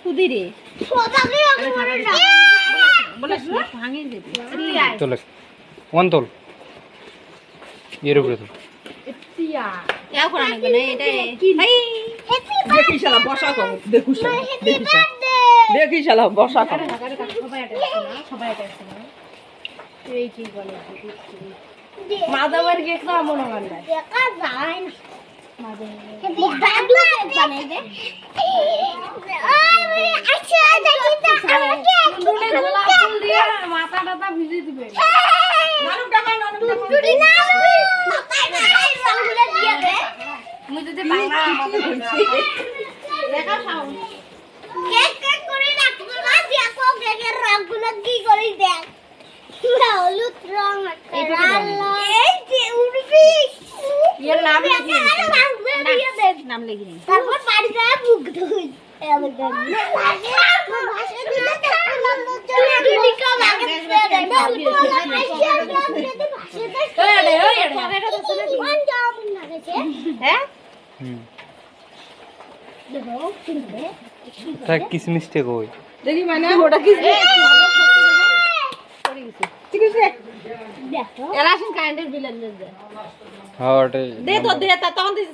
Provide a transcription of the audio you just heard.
কুদিরে তোল ওয়ান তোল এর উপরে তোল দেখি শালা বসা কর দেখি শালা বসা কর মাধবের কেক না মনে হয় না দেখা যায় না মাথা টাথা ভিজে দিবে হলুদ রং নাম লেগে নেই তারপর বাড়ি যায় মুখ ধুই কিসমিসটা কই দেখি মানে ওটা কি এলাসিন কারেন্টের বিল দে হ্যাঁ দে তো দে তখন দিছি